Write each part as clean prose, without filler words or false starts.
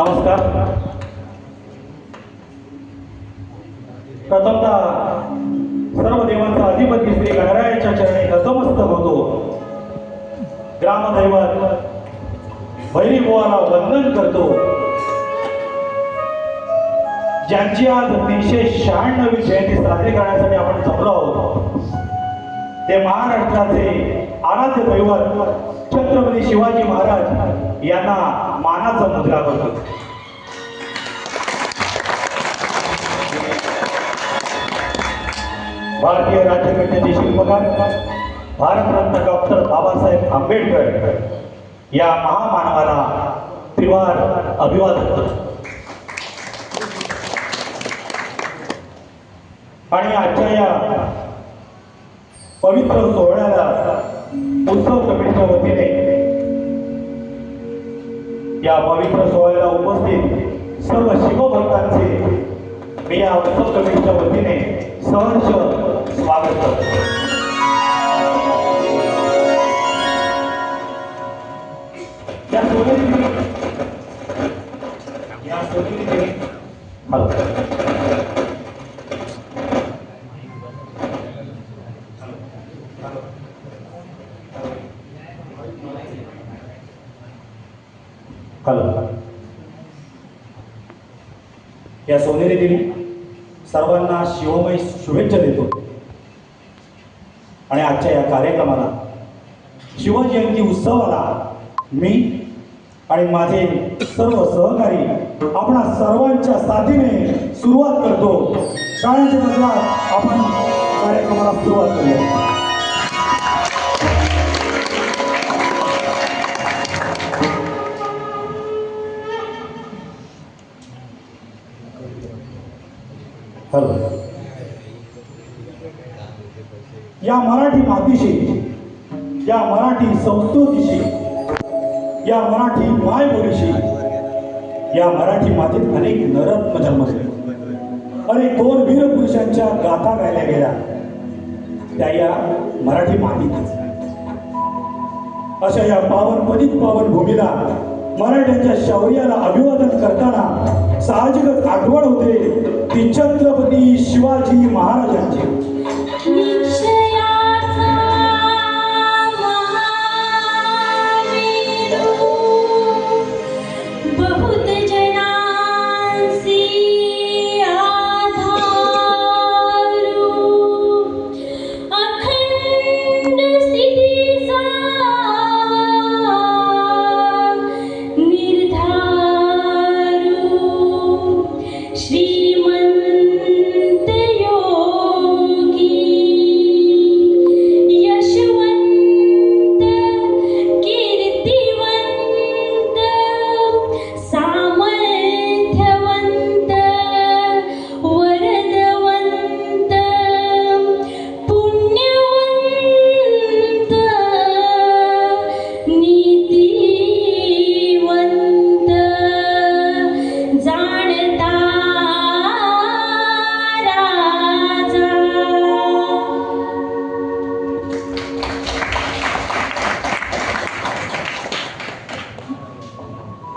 नमस्कार. प्रथमतः सर्व देवांचा अधिपती श्री गणरायाच्या चरणी नतमस्तक होतो. ग्रामदैवत भैरी बुवाला वंदन करतो. ज्यांची आज 396वी जयंती साजरी करण्यासाठी आपण जमलो आहोत ते महाराष्ट्राचे आराध्य दैवत छत्रपती शिवाजी महाराज यांना मानाचा मुद्रा करतो. भारतीय राज्यघटनेचे शिल्पकार भारतरत्न डॉक्टर बाबासाहेब आंबेडकर या महामानवाला त्रिवार अभिवादन करतो. आणि आजच्या या पवित्र सोहळ्याला उत्सव कमिटीच्या वतीने या पवित्र सोहळ्याला उपस्थित सर्व शिवभक्तांचे मी या उत्सव कमिटीच्या वतीने सहर्ष स्वागत करतो. या सोनेरी दिनी सर्वांना शिवमय शुभेच्छा देतो. आणि आजच्या या कार्यक्रमाला शिवजयंती उत्सवाला मी आणि माझे सर्व सहकारी आपणा सर्वांच्या साथीने सुरुवात करतो. टाळ्यांच्या गजरात आपण कार्यक्रमाला सुरुवात करूया. या मराठी मातीशी, या मराठी संस्कृतीशी, या मराठी मायबोलीशी, या मराठी मातीत अनेक नरत्न जन्मले, अनेक दोन वीर पुरुषांच्या गाथा गायल्या गेल्या त्या या मराठी मातीतच. अशा या पावन पतित पावन भूमीला मराठ्यांच्या शौर्याला अभिवादन करताना साहजिकच आठवण होते ती छत्रपती शिवाजी महाराजांची.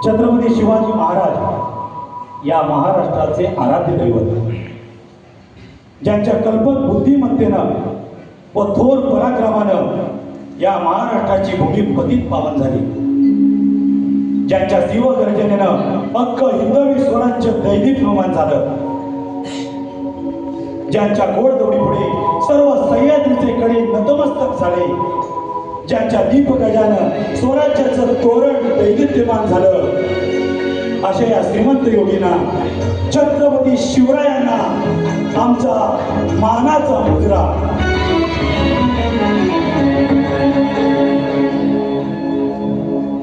छत्रपती शिवाजी महाराज या महाराष्ट्राचे आराध्य दैवत, ज्यांच्या कल्पक बुद्धिमत्तेनं व थोर पराक्रमानं या महाराष्ट्राची भूमी पतित पावन झाली, ज्यांच्या शिवगर्जनेनं अख्ख हिंदवी स्वराज्य दैदिप्यमान झालं, ज्यांच्या घोडदौडीपुढे सर्व सह्याद्रीचे कडे नतमस्तक झाले, ज्यांच्या दीपगजानं स्वराज्याचं तोरण दैदिप्यमान झालं, अशा या श्रीमंत योगींना छत्रपती शिवरायांना आमचा मानाचा मुद्रा.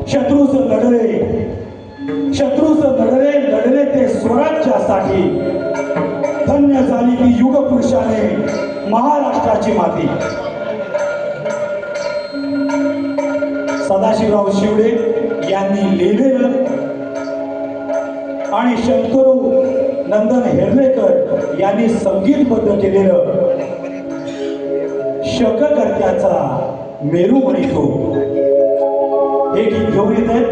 शत्रूस लढले ते स्वराज्यासाठी, धन्य झाली की युगपुरुषाने महाराष्ट्राची माती. सदाशिवराव शिवडे यांनी लिहिलेलं आणि शंकरू नंदन हेर्लेकर यांनी संगीतबद्ध केलेलं शककर्त्याचा मेरू म्हणतो हे गीत घेऊन येत आहेत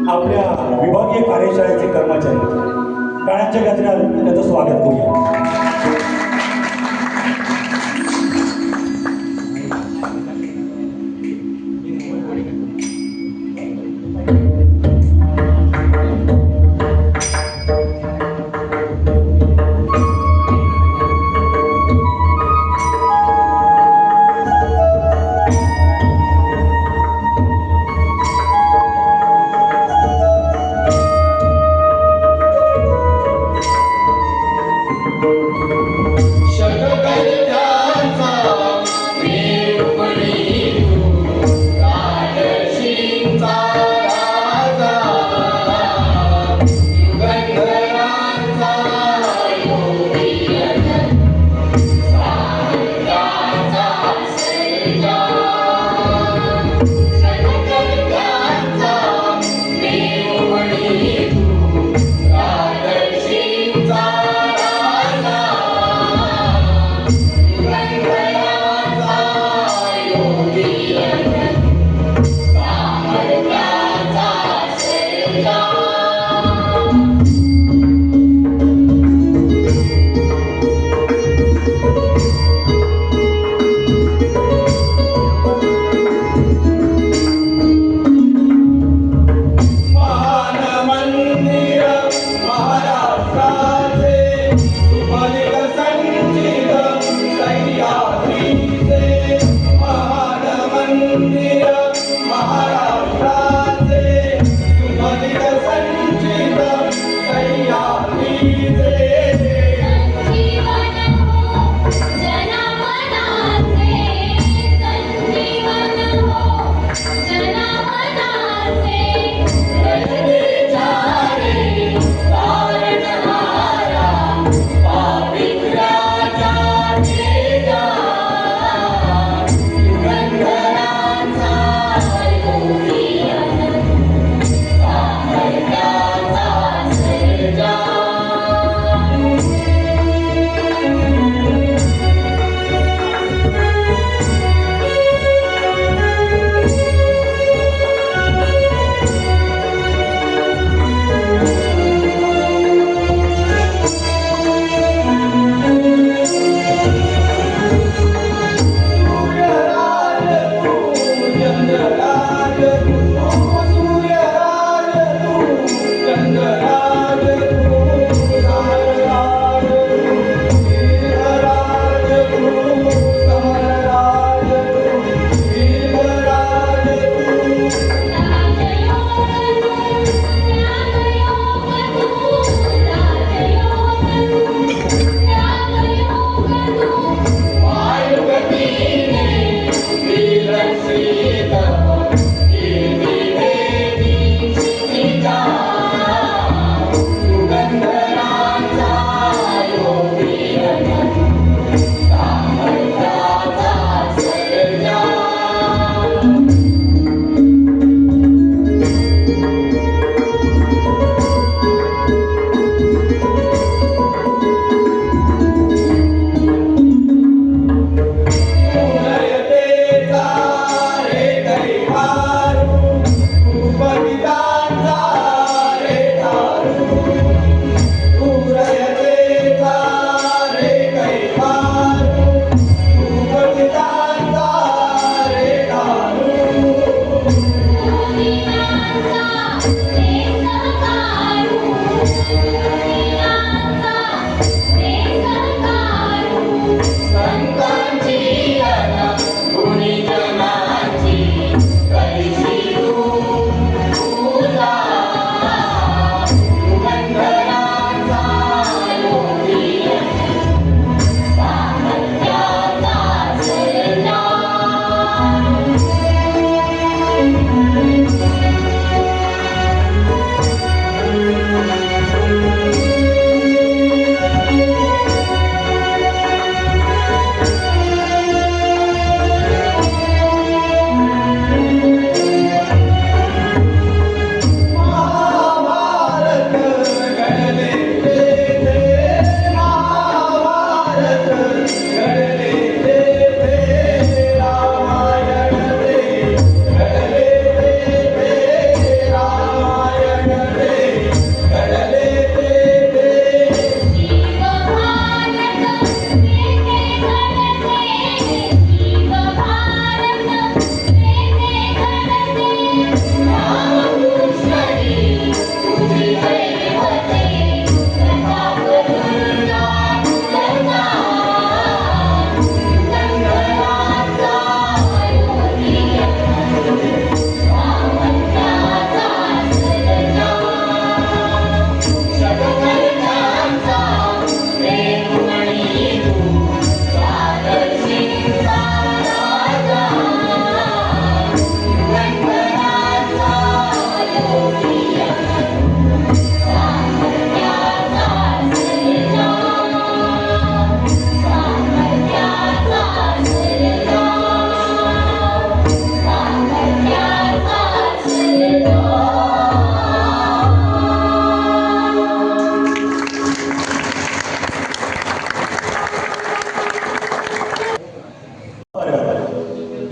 आपल्या विभागीय कार्यशाळेचे कर्मचारी टाळ्यांच्या गजरात त्याचं स्वागत करूया.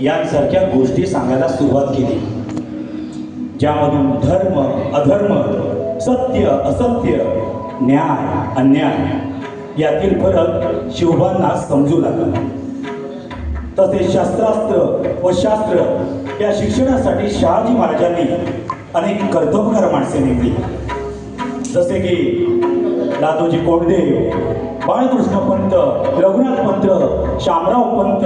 यांसारख्या गोष्टी सांगायला सुरुवात केली, ज्यामधून धर्म अधर्म, सत्य असत्य, न्याय अन्याय यातील फरक शिवबांना समजू लागला. तसेच शास्त्रास्त्र व शास्त्र या शिक्षणासाठी शहाजी महाराजांनी अनेक कर्तबगार माणसे नेमली, जसे की दादोजी कोंडदेव, बाळकृष्ण पंत, रघुनाथ पंत, शामराव पंत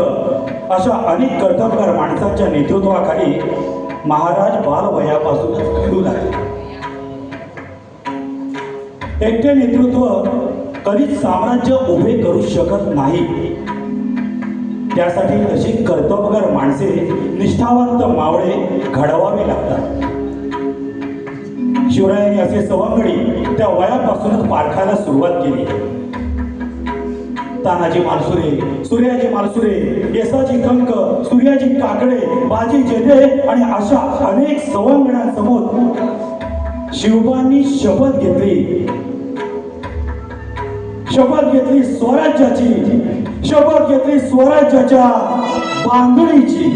अशा अनेक कर्तबगार माणसांच्या नेतृत्वाखाली महाराज बालवयापासूनच घडू लागले. एकटे नेतृत्व कधीच साम्राज्य उभे करू शकत नाही. त्यासाठी तशी कर्तबगार माणसे, निष्ठावंत मावळे घडवावे लागतात. शिवरायांनी असे सवंगडी त्या वयापासूनच पारखायला सुरुवात केली. तानाजी मालसुरे, सूर्याजी मालसुरे, येसाजी कंक, सूर्याजी काकडे, बाजी जेधे आणि अशा अनेक सवंगड्यांसमोर शिवबांनी शपथ घेतली स्वराज्याची, शपथ घेतली स्वराज्याच्या बांधणीची.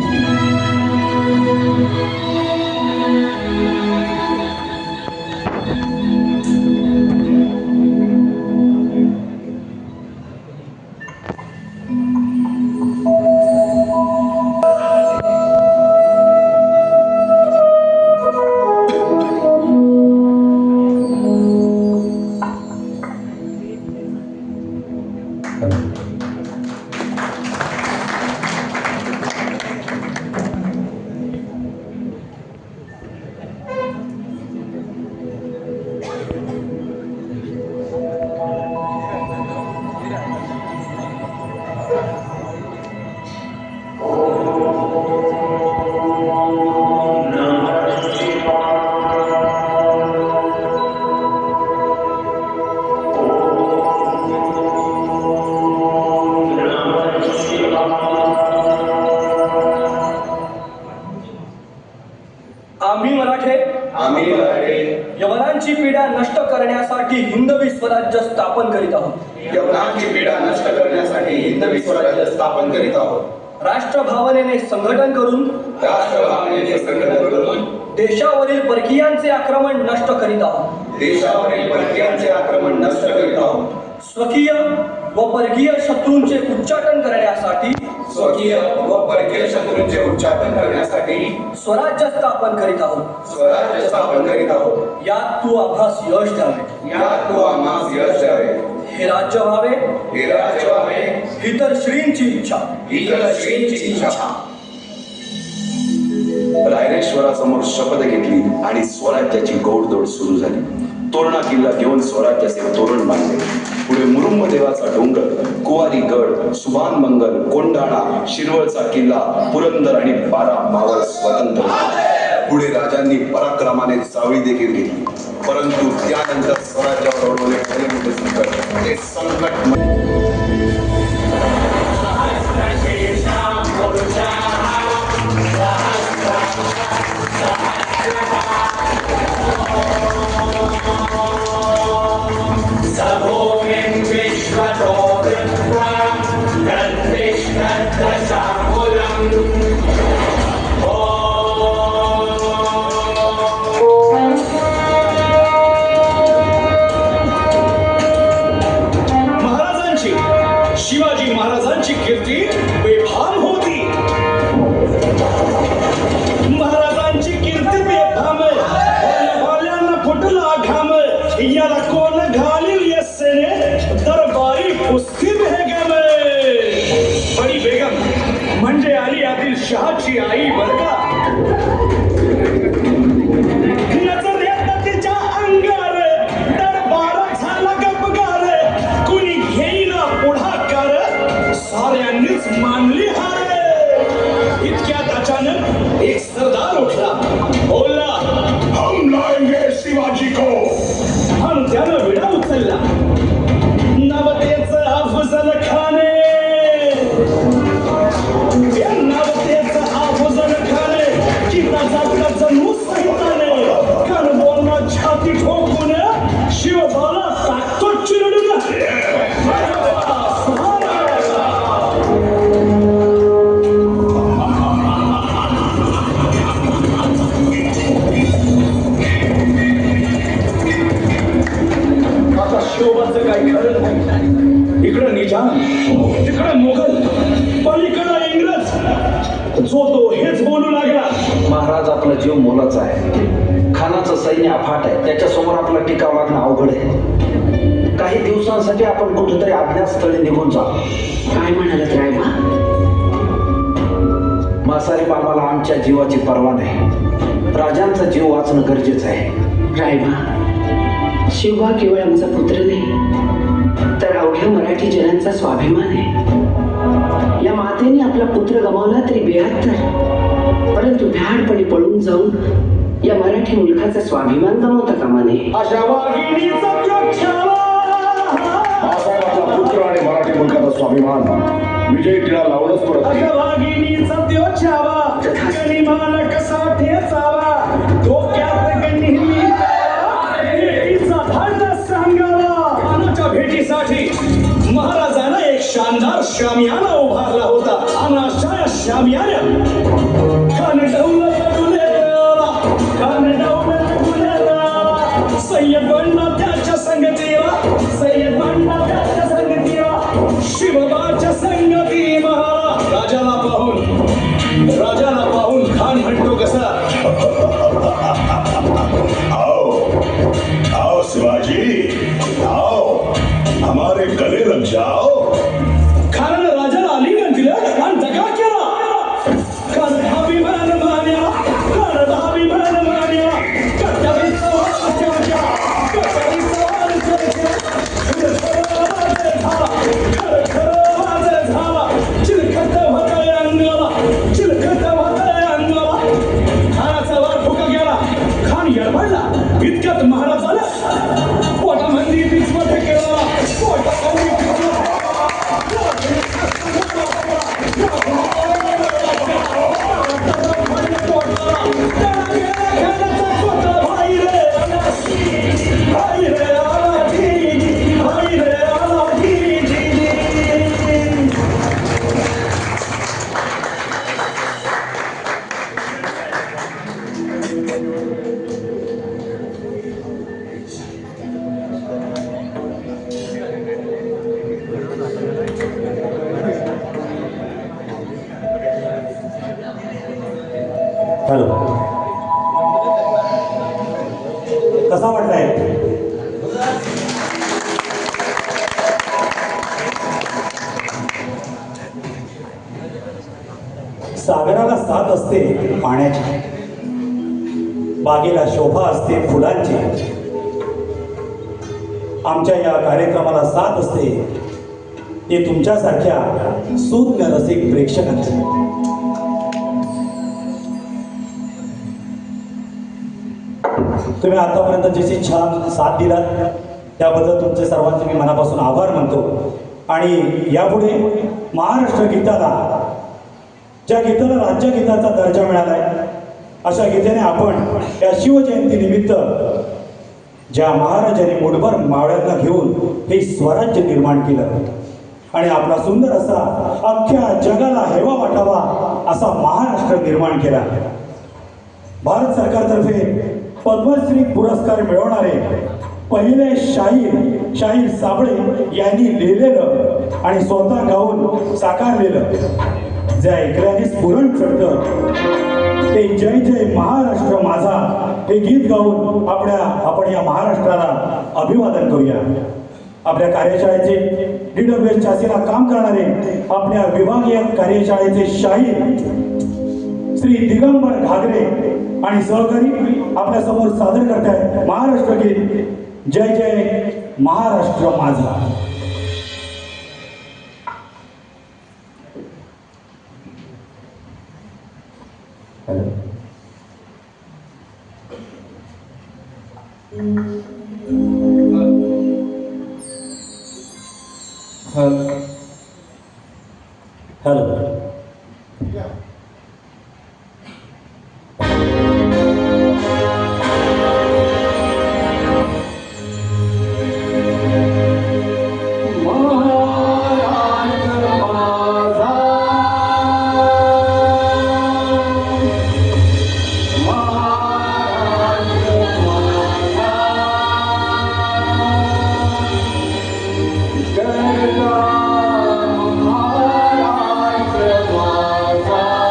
यवनांची पीडा नष्ट करण्यासाठी हिंदवी स्वराज्य स्थापन करीत आहोत. यवनांची पीडा नष्ट करण्यासाठी हिंदवी स्वराज्य स्थापन करीत आहोत. राष्ट्रभावनेने संघटन करून देशावरील परकीयांचे आक्रमण नष्ट करीत आहोत. देशावरील परकीयांचे आक्रमण नष्ट करीत आहोत. स्वकीय व परकीय शत्रूंचे उच्चाटन करण्यासाठी उच्चाटन करण्यासाठी स्वराज्य स्थापन करीत आहोत. स्वराज्य स्थापन करीत आहोत. यात तू आम्हास यश द्यावे. यात तू आम्हास यश द्यावे. हे राज्य व्हावे. हे राज्य व्हावे. ही तर श्रींची इच्छा. ही तर श्रींची इच्छा. रायरेश्वरासमोर शपथ घेतली आणि स्वराज्याची गोडदोड सुरू झाली. तोरणा किल्ला घेऊन स्वराज्याचे तोरण बांधले. पुढे मुरुंब देवाचा डोंगर, कुवारी गड, सुभान मंगल, कोंढाणा, शिरवळचा किल्ला, पुरंदर आणि 12 मावळ स्वतंत्र. पुढे राजांनी पराक्रमाने चावळी देखील घेतली. परंतु त्यानंतर स्वराज्यावर ओढवले खरे मोठे संकट. ते संकट शिवाजी महाराजांची कीर्ती बेफाम होती. महाराजांची कीर्ती बेफाम, वाल्यांना फुटला घाम. याला कोण घालील येसेने दरबारी कुस्ती बेगम. बडी बेगम म्हणजे आली आदिल शहाची आई बर का. नजर येत तिच्या अंगार, दरबार झाला गपगार. कुणी घेईना पुढाकार, साऱ्यांनीच मानली हार. इतक्यात अचानक एक सरदार उठला, बोलला, हम लाएंगे शिवाजी को. आणि त्यानं विडा उचलला. नवतेचं अफजल खाने, नवतेचं अफजल खाने चिताचा जणू सहिताने. कणबोलना छाती ठोकून शिवबाला टाकतो चिरडून. जो तो हेच बोलू लागला. महाराज आपला जीव मोलाचा आहे. खानाचं सैन्य अफाट आहे. त्याच्यासमोर आपला टिकाव लागणं अवघड आहे. काही दिवसांसाठी आपण कुठेतरी अज्ञातस्थळी निघून जा. काय म्हणालात रायबा? मासाहेब, आम्हाला आमच्या जीवाची पर्वा नाही. राजांचा जीव वाचणं गरजेचं आहे. रायबा, शिवबा केवळ आमचा पुत्र नाही, तर अवघ्या मराठी जनांचा स्वाभिमान आहे. या मातेने आपला पुत्र गमावला तरी बेहत्तर, परंतु भ्याडपणे पळून जाऊन या मराठी मुलखाचा स्वाभिमान गमावता कामा नये. अशा वाघिणीचा जग मासाहेब आपला पुत्र आणि मराठी मुलकाचा स्वाभिमान विजय टिळा लावूनच परत येईल. अशा वाघिणीचा त्यो छावा गनिमान कसा ठेचावा डोक्यात गनिमी भेटीचा धाडा सांगावा. खानाच्या भेटीसाठी महाराजांना एक शानदार शामियाना उभारला होता. आणि अशा या शामियान्यात खान दौलत गुलेला, खान दौलत गुलेला, सय्यद बंडा त्याच्या संगतीला, सय्यद बंडा त्याच्या संगतीला, शिवबाच्या संगती महाराज. राजाला पाहून खान म्हणतो कसा, आओ आओ शिवाजी, आओ हमारे गले लग जाओ. खानानं राजाला आलिंगन दिलं आणि दगा केला. खान अभिमान मान्या, खान अभिमान मान्या, कट्यारी सवार चर्चा, कट्यारी सवार चर्चा, खरं माझं झाला, चिलखत होतंय अंगाला, चिलखत होतंय अंगाला. खानाचा वार फुका गेला. खान येडबडला. इतक्यात महाराज आला. पोटामध्ये पिचवट केला, पोटामध्ये हॅलो, कसा वाटलाय? सागराला साथ असते पाण्याची, बागेला शोभा असते फुलांची. आमच्या या कार्यक्रमाला साथ असते ते तुमच्यासारख्या सूज्ञ रसिक प्रेक्षकांची. तुम्ही आतापर्यंत जशी छान साथ दिलात त्याबद्दल तुमचे सर्वांचे मी मनापासून आभार मानतो. आणि यापुढे महाराष्ट्र गीताला, ज्या गीताला राज्यगीताचा दर्जा मिळाला आहे, अशा गीतेने आपण या शिवजयंती निमित्त ज्या महाराजांनी मुठभर मावळ्यांना घेऊन हे स्वराज्य निर्माण केलं आणि आपला सुंदर असा अख्ख्या जगाला हेवा वाटावा असा महाराष्ट्र निर्माण केला. भारत सरकारतर्फे पद्मश्री पुरस्कार मिळवणारे पहिले शाहीर साबळे यांनी लिहिलेलं आणि स्वतः गाऊन साकारलेलं जे ऐकल्याने स्फुरण चढतं ते जय जय महाराष्ट्र माझा हे गीत गाऊन आपण या महाराष्ट्राला अभिवादन करूया. आपल्या कार्यशाळेचे DWS चासीला काम करणारे आपल्या विभागीय कार्यशाळेचे शाहीर श्री दिगंबर घागरे आणि सहकारी आपल्या समोर सादर करतायत महाराष्ट्र गीत जय जय महाराष्ट्र माझा. हॅलो. महाराष्ट्र माझा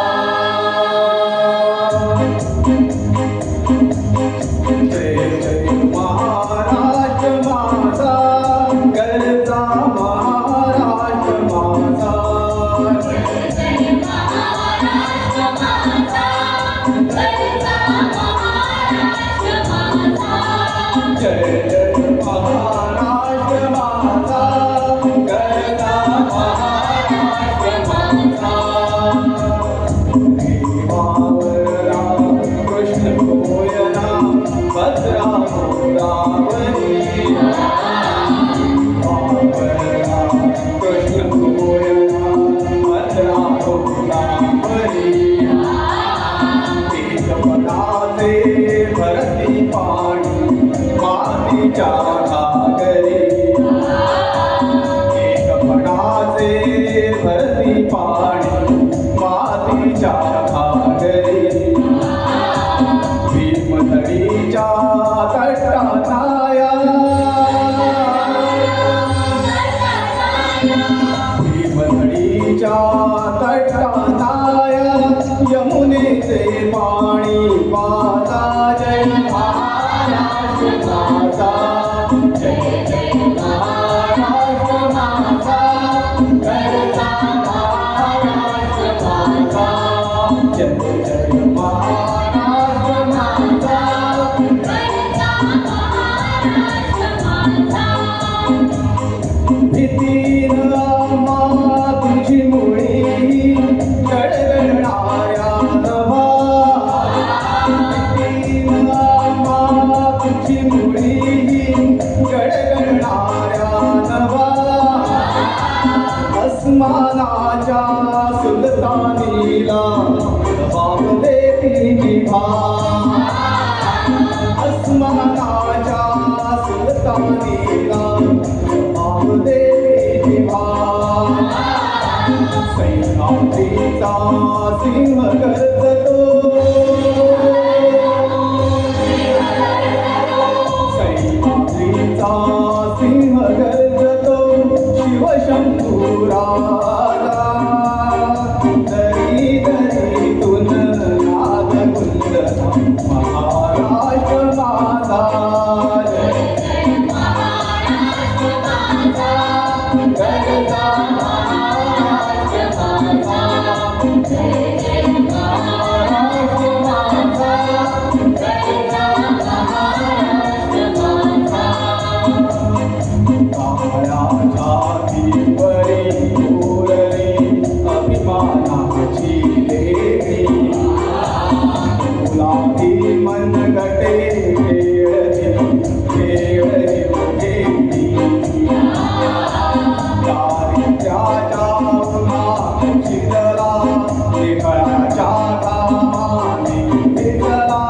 पाणी मातीच्या घागरी भीमथडीच्या तटानाया भीमथडीच्या तटानाया यमुनेचे पाणी पाता जय महाराष्ट्र माता जय जय महाराष्ट्र माता करता महाराष्ट्र माता जय जय महाराष्ट्र माता करता महाराष्ट्र माता भीतीन आम्हा तुझी मुळी गडगडणाऱ्या नभा भीतीन आम्हा तुझी मुळी गडगडणाऱ्या नभा अस्मानाच्या सुलतानीला वावले तिची भा अस्मानाच्या सुलतानीला वावले तिची भा सह्याद्रीचा सिंह गर्जतो सह्याद्रीचा सिंह गर्जतो शिवशंभू राजा दरी दरीतून नाद गुंजला महाराष्ट्र माता जय जय महाराष्ट्र माता गरजा महाराष्ट्र माता जय जय महाराष्ट्र माता गरजा महाराष्ट्र माता काळाच्या भीवरी उरली अभिमानाची देवी फुलांची मनगटे खेळली घेतली दारिद्र्याच्या उन्हात शिरला निखळाच्या घामाने भिजला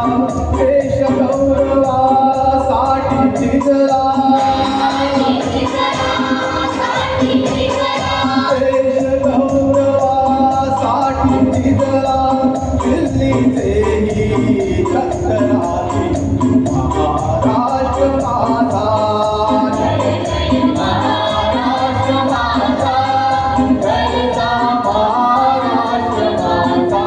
देश गौरवासाठी झिजला देश गौरवासाठी झिजला दिल्लीचेही छत्रराजी महाराष्ट्र माता जय जय महाराष्ट्र माता गरजा महाराष्ट्र माता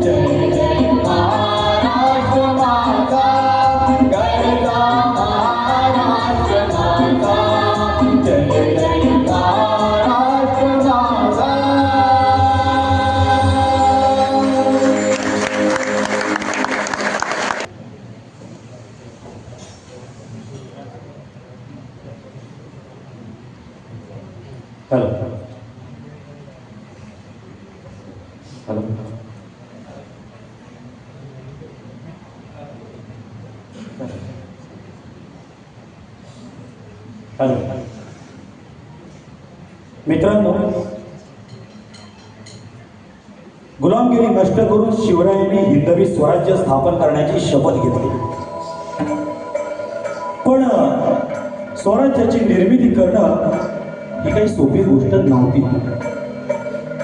जय जय महाराष्ट्र माता गरजा महाराष्ट्र माता जय जय महाराष्ट्र माता हॅलो हॅलो हॅलो मित्रांनो, गुलामगिरी नष्ट करून शिवरायांनी हिंदवी स्वराज्य स्थापन करण्याची शपथ घेतली. पण स्वराज्याची निर्मिती करणं ही काही सोपी गोष्ट नव्हती.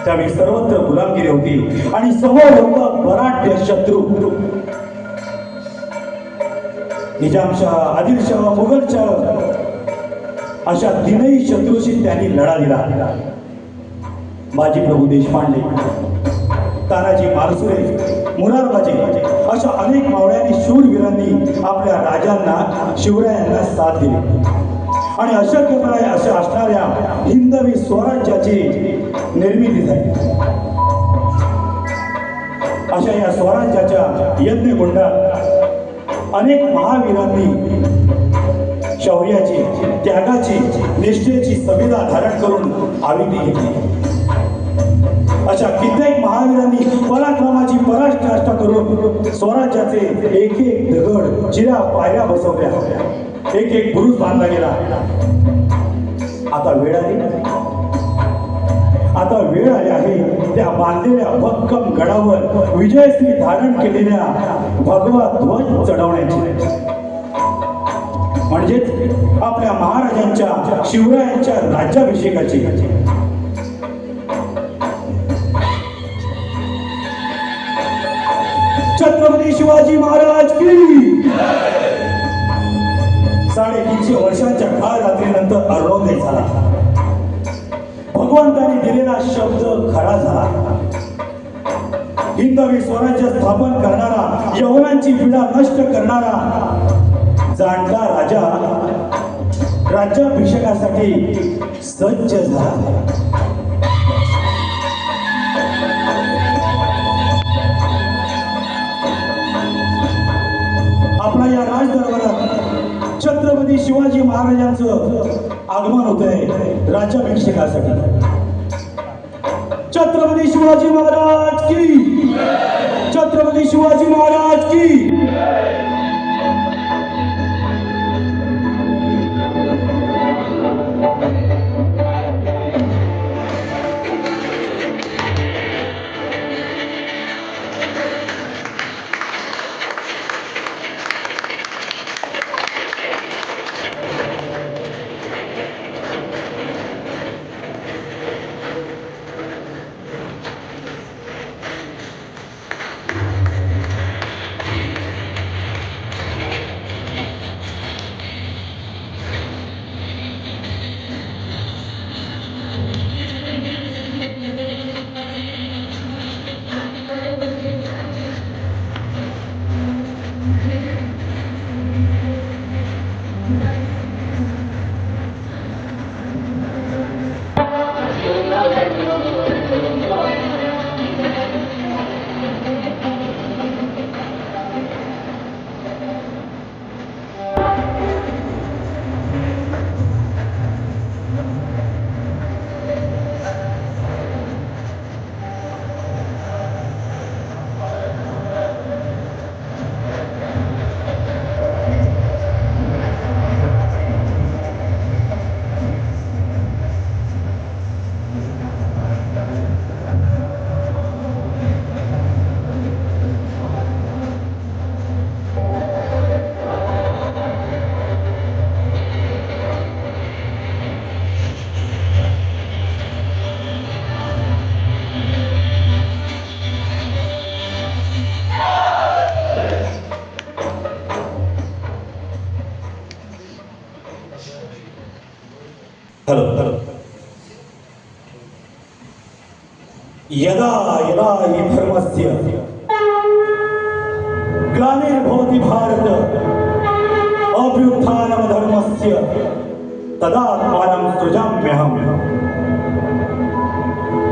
त्यावेळी सर्वत्र गुलामगिरी होती आणि समोर होता बराढ्य शत्रू. निजामशाह, आदिलशाह, मुघलशाह अशा तीनही शत्रूशी त्यांनी लढा दिला. माजी प्रभू देशपांडे, तानाजी मालसुरे, मुरारबाजी अशा अनेक मावळ्यांनी शूरवीरांनी आपल्या राजांना, शिवरायांना साथ दिली आणि अशक्यप्राय अशा असणाऱ्या हिंदवी स्वराज्याची निर्मिती झाली. अशा या स्वराज्याच्या यज्ञकुंडात अनेक महावीरांनी शौर्याची, त्यागाची, निष्ठेची संविधा धारण करून आहुती घेतली. अशा कित्येक महावीरांनी पराक्रमाची पराकाष्ठा करून स्वराज्याचे एक एक दगड, चिऱ्या, पायऱ्या बसवल्या, एक एक बुरुज बांधला गेला. आता वेळ आली आहे त्या बांधलेल्या भक्कम गडावर विजयश्री धारण केलेल्या भगवा ध्वज चढवण्याची, म्हणजेच आपल्या महाराजांच्या, शिवरायांच्या राज्याभिषेकाची. छत्रपती शिवाजी महाराज की 350 वर्षांच्या काळ रात्रीनंतर अरुणोदय झाला. भगवंताने दिलेला शब्द खरा झाला. हिंदवी स्वराज्य स्थापन करणारा, यवनांची पीडा नष्ट करणारा जाणता राजा राज्याभिषेकासाठी सज्ज झाला. आपला या राजदरबारात छत्रपती शिवाजी महाराजांचं आगमन होत आहे राज्याभिषेकासाठी. छत्रपती शिवाजी महाराज की, छत्रपती शिवाजी महाराज की. Hello hello. यदा यदा हि धर्मस्य ग्लानिर्भवति भारत अभ्युत्थानं धर्मस्य तदात्मानं सृजाम्यहम्.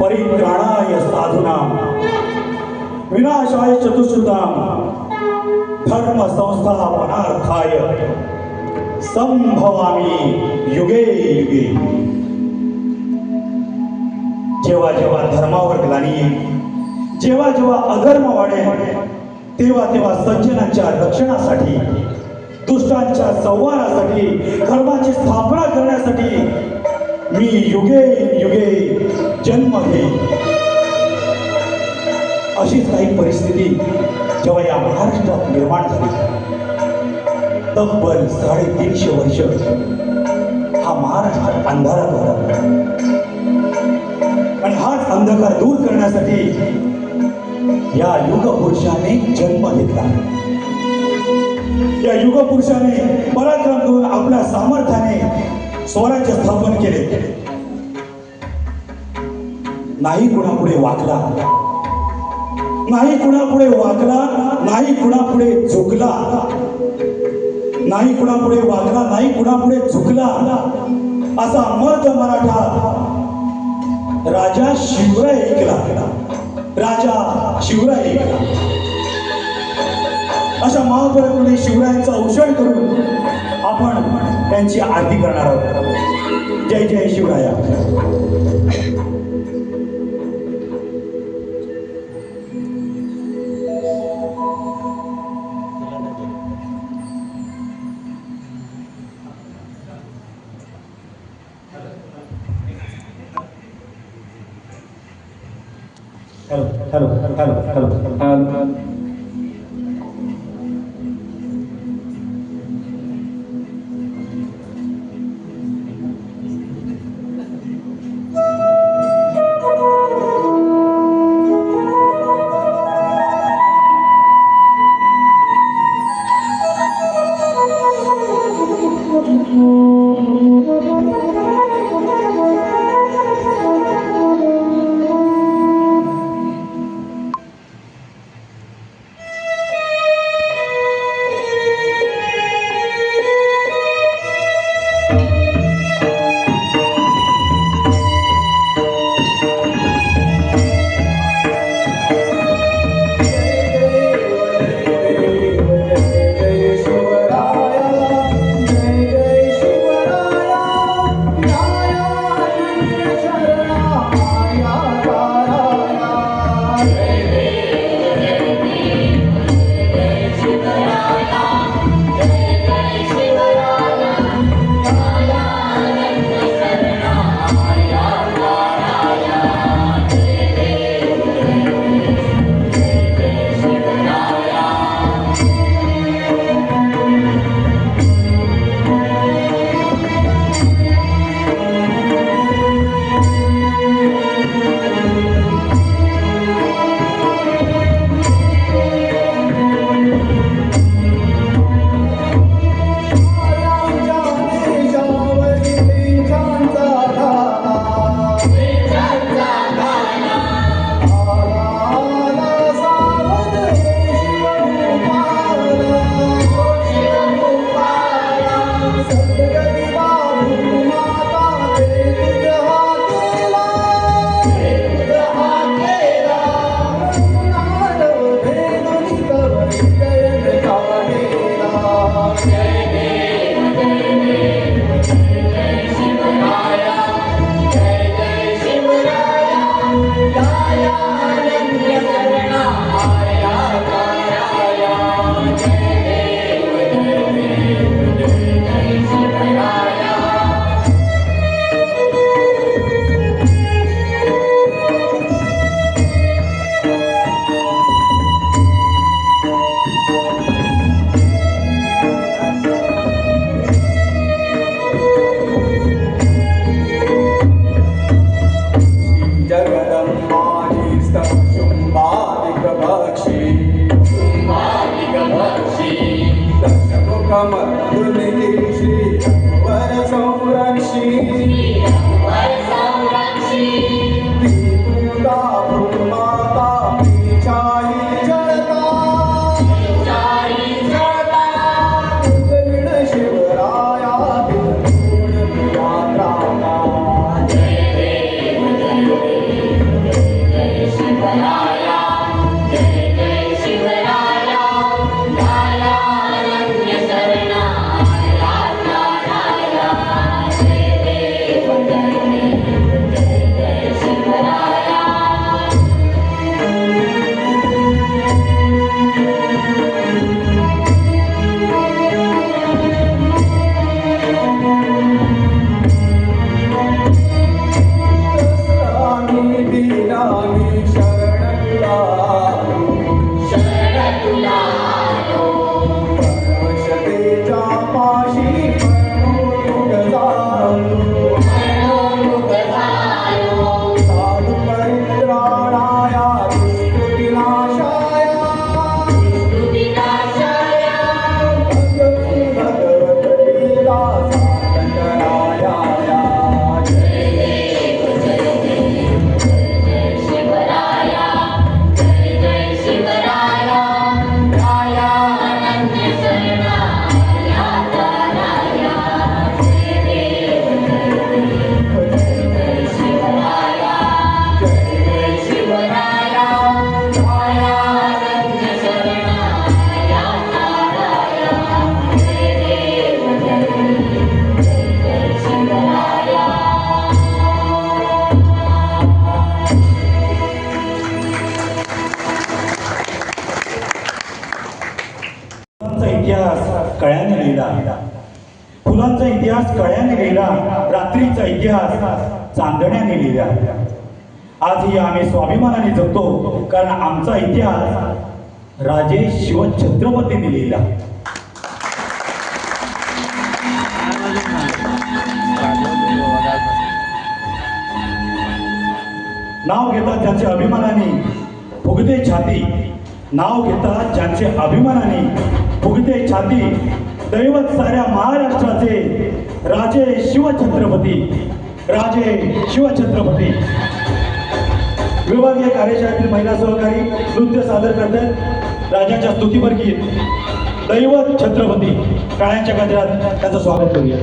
परित्राणाय साधूनां विनाशाय चतुष्कृतां धर्म संस्थापनार्थाय संभवामी युगे युगे. जेव्हा जेव्हा धर्मावर ग्लानी येईल, जेव्हा जेव्हा अधर्म वाढेल, तेव्हा तेव्हा सज्जनांच्या रक्षणासाठी, दुष्टांच्या संहारासाठी, धर्माची स्थापना करण्यासाठी मी युगे युगे जन्म घेईन. अशीच काही परिस्थिती जेव्हा या महाराष्ट्रात निर्माण झाली. तब्बल 350 वर्ष हा महाराष्ट्र अंधारात होता आणि हाच अंधकार दूर करण्यासाठी या युगपुरुषाने जन्म घेतला. या युगपुरुषाने पराक्रम करून आपल्या सामर्थ्याने स्वराज्य स्थापन केले. नाही कुणापुढे वाकला, नाही कुणापुढे वाकला, नाही कुणापुढे झुकला, नाही कुणापुढे वाकला, नाही कुणापुढे झुकला. असा मर्द मराठा राजा शिवराय ऐकला, राजा शिवराय ऐकला. अशा महापराक्रमी शिवरायांचा औषध करून आपण त्यांची आरती करणार आहोत. जय जय Shivaraya. Hello hello hello hello. जगदंबाजी स्तंभादिक भक्षी दशमुखमर्दुनिकी श्री वर संरक्षी दीपुता भूमाता पिछाही जळता उदगिण शिवराया दिनगुण यात्रा दस्तानी दीनानी शरणुलालो परमशतेच्या पाशी मनोयुग झालो साधु परित्राणाया दुष्कृतिनाशाय भगवत लीला साधकराया फुलांचा इतिहास कळ्याने लिहिला, फुलांचा इतिहास कळ्याने लिहिला, रात्रीचा इतिहास चांदण्याने लिहिला. आजही आम्ही स्वाभिमानाने जगतो कारण आमचा इतिहास राजे शिवछत्रपतींनी लिहिला. नाव घेतात ज्यांचे अभिमानाने फुगते छाती, नाव घेतात ज्यांचे अभिमानाने फुगते छाती, दैवत साऱ्या महाराष्ट्राचे राजे शिवछत्रपती, राजे शिवछत्रपती. विभागीय कार्यशाळेतील महिला सहकारी नृत्य सादर करतात राजाच्या स्तुतीपर गीत दैवत छत्रपती. टाळ्यांच्या गजरात त्यांचं स्वागत करूया.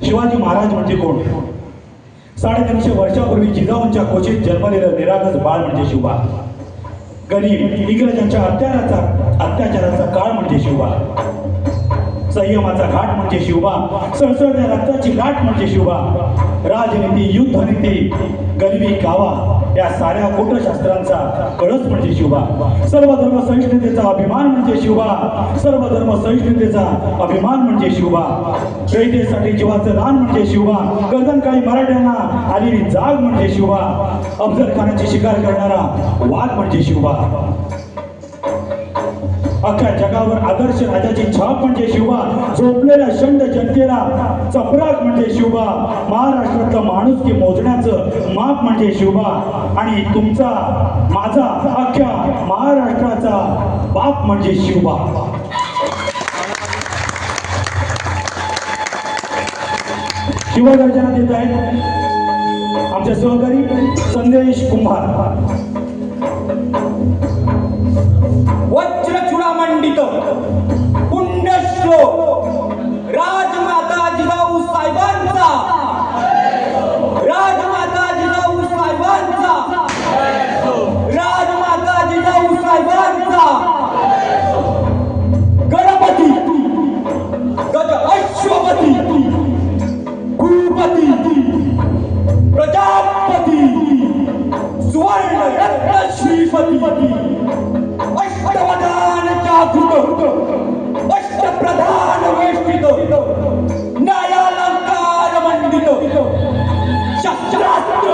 शिवाजी महाराज म्हणजे कोण? 350 वर्षापूर्वी जिजाऊंच्या कोशीत जन्मलेलं निरागस बाळ म्हणजे शिवबा. गरीब इंग्रजांच्या अत्याचाराचा काळ म्हणजे शिवबा. संयमाचा घाट म्हणजे शिवबा. सळसळत्या रक्ताची गाठ म्हणजे शिवबा. राजनीती, युद्धनीती, गरिबी, कावा या साऱ्या कूटशास्त्रांचा कळस म्हणजे शिवबा. सर्व धर्म सहिष्णुतेचा अभिमान म्हणजे शिवबा. सर्व धर्म सहिष्णुतेचा अभिमान म्हणजे शिवबा. रयतेसाठी जीवाचं दान म्हणजे शिवबा. गर्दनकाळी मराठ्यांना आलेली जाग म्हणजे शिवबा. अफजल खानाची शिकार करणारा वाघ म्हणजे शिवबा. अख्ख्या जगावर आदर्श राजाची छाप म्हणजे शिवबा. झोपलेल्या शंड जनतेला चपराक म्हणजे शिवबा. महाराष्ट्रातलं माणुसकी मोजण्याचं माप म्हणजे शिवबा. आणि तुमचा, माझा, अख्ख्या महाराष्ट्राचा बाप म्हणजे शिवबा. शिवगर्जना देत आहेत आमचे सहकारी संदेश कुंभार. वज्रचूडामंडित पुण्यश्लोक राजमाता जिजाऊ साहेबांचा, राजमाता जिजाऊ साहेबांचा, राजमाता जिजाऊ साहेबांचा. गणपती, गज अश्वपती, कुलपती, प्रजापती, सुवर्ण रत्न श्रीपती, अष्टवधान जागृत, अष्टप्रधान वेष्टित, न्यायालंकार मंडित, शस्त्रास्त्र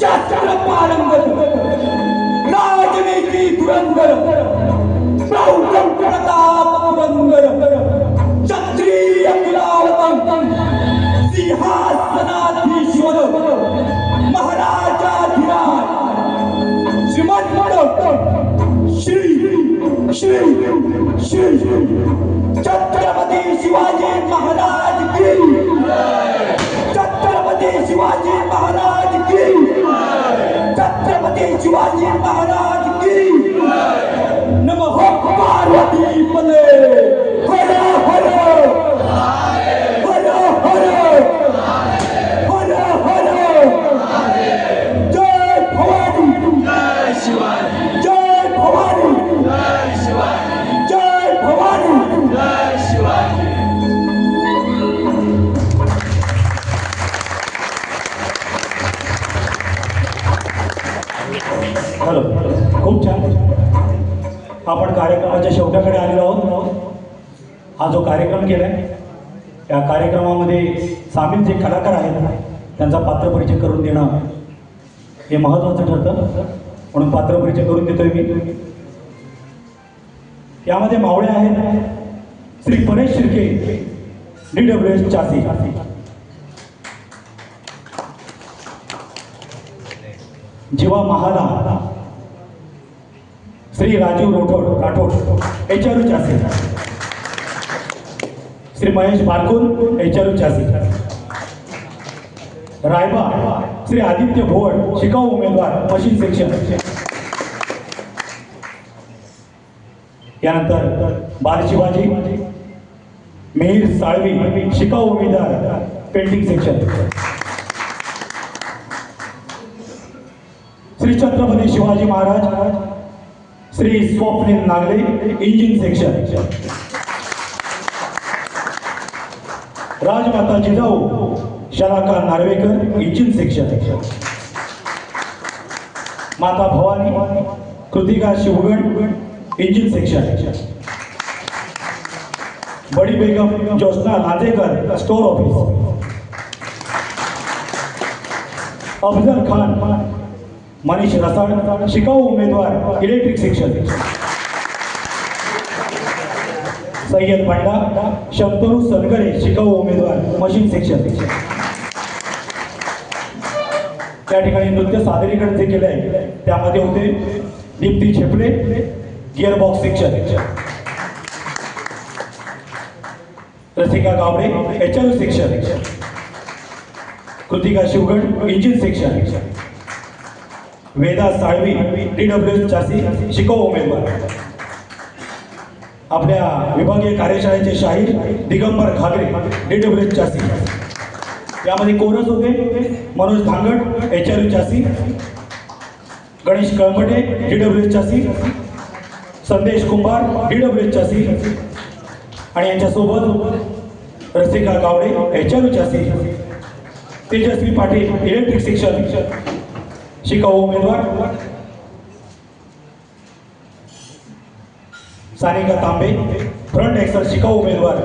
शास्त्र पारंगत, राजनीती धुरंधर, प्रौढ प्रताप पुरंदर, क्षत्रिय कुलावतंक, सिंहासनाधीश्वर, महाराजाधिराज, श्रीमंत श्री श्री श्री छत्रपती शिवाजी महाराज की, छत्रपती शिवाजी महाराज की, छत्रपती शिवाजी महाराज की. नमः पार्वती पते. हर हर हर हर हर हर. जय भवानी, जय शिवाजी, जय भवानी, जय शिवाजी, जय भवानी, जय शिवाजी. हॅलो, खूप छान. आपण कार्यक्रमाच्या शेवटाकडे आलेलो आहोत. हा जो कार्यक्रम केलाय या कार्यक्रमामध्ये सामील जे कलाकार आहेत त्यांचा पात्रपरिचय करून देणं हे महत्त्वाचं ठरतं, म्हणून पात्रपरिचय करून देतोय मी. यामध्ये मावळे आहेत श्री परेश शिर्के, DWS चासी. जीवा महाला श्री राजीव राठोड, HRU चासी. श्री महेश बारकुल, HRU चासी. रायबा श्री आदित्य भोळ, शिकाऊ उमेदवार, मशीन सेक्शन. यानंतर बाल शिवाजी मिहीर साळवी, शिकाऊ उमेदवार, painting section. Shri Chhatrapati Shivaji Maharaj Shri Swapnil Nagle, engine section. राजमाता जिजाऊ शलाका नार्वेकर, इंजिन सेक्शन. माता भवानी कृतिका शिवगण, इंजिन सेक्शन. बडी बेगम ज्योत्ना लांजेकर, स्टोर ऑफिस. अफजल खान मनीष रसाळ, शिकाऊ उमेदवार, इलेक्ट्रिक सेक्शन. सय्यद पंडा शंतनू सनगरे, शिकाऊ उमेदवार, मशीन सेक्शन. त्या ठिकाणी नृत्य सादरीकरण जे केलं आहे त्यामध्ये होते Deepti Chhepale, gearbox section. Rasika Gawade, HRU section. Kritika Shivgan, engine section. Veda Salvi, DWS chassis, शिकाऊ उमेदवार. आपल्या विभागीय कार्यशाळेचे शाहीर दिगंबर घागरे, DWS चासी. यामध्ये कोरस होते मनोज धांगड HRU चासी, गणेश कळमटे DWH चासी, संदेश कुंभार DWH चासी आणि यांच्यासोबत रसिका गावडे HRU चासी, तेजस्वी पाटील इलेक्ट्रिक शिक्षण शिकाऊ उमेदवार, सानिका तांबे फ्रंट एक्सल शिकाऊ उमेदवार,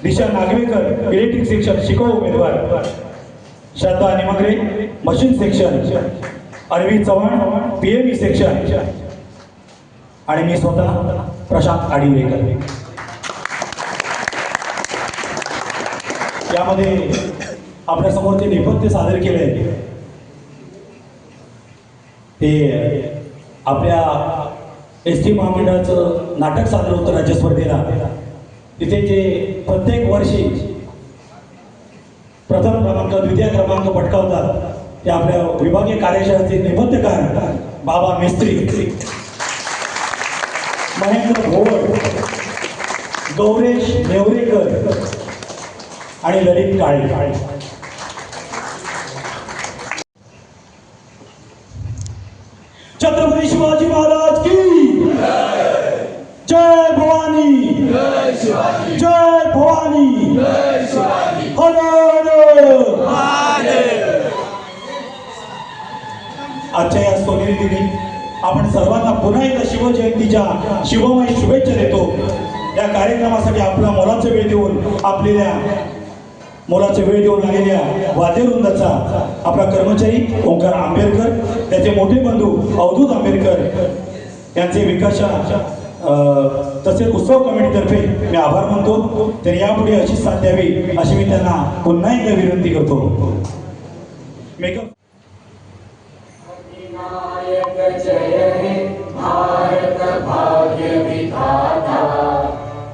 दिशा नागवेकर इलेक्ट्रिक सेक्शन शिकाऊ उमेदवार, Shraddha Nimgare machine section, Arvind Chavan PME section आणि मी स्वतः प्रशांत आडिवरेकर. यामध्ये आपल्या समोर ते नेपथ्य सादर केले ते आपल्या ST महामंडळाचं नाटक सादर होतं राज्य स्पर्धेला. तिथे जे प्रत्येक वर्षी प्रथम क्रमांक द्वितीय क्रमांक पटकावतात ते आपल्या विभागीय कार्यशाळेचे नेपथ्यकार बाबा मिस्त्री, महेंद्र भोवड, गौरेश नेवरेकर आणि ललित काळे. छत्रपती शिवाजी महाराज की जय भवानी, जय भवानी, हर हर. आजच्या या सोनेरी दिनी आपण सर्वांना पुन्हा एकदा शिवजयंतीच्या शिवमय शुभेच्छा देतो. या कार्यक्रमासाठी आपला मोलाचा वेळ देऊन मोलाचा वेळ देऊन आलेल्या वाद्यवृंदाचा आपला कर्मचारी ओंकार आंबेडकर, त्याचे मोठे बंधू अवधूत आंबेडकर यांचे विकास तसेच उत्सव कमिटीतर्फे मी आभार मानतो. तर यापुढे अशी साथ द्यावी अशी मी त्यांना पुन्हा एकदा विनंती करतो. मेकअप जय हे भारत भाग्य विधाता,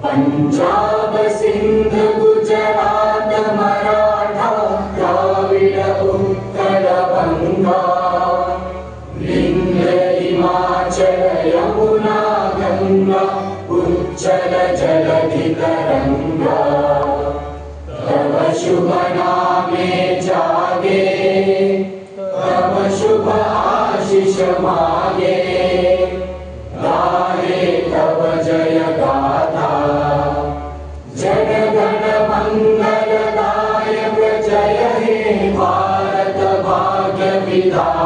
पंजाब सिंध गुजरात मराठा द्राविड उत्कल बंगा, विंध्य हिमाचल यमुना गंगा उच्चल जलधि तरंगा, तव शुभ नामे जागे, तव शुभ आशीष मागे, गाहे तव जय गाथा, जन गण मंगलदायक जय हे भारत भाग्य विधाता.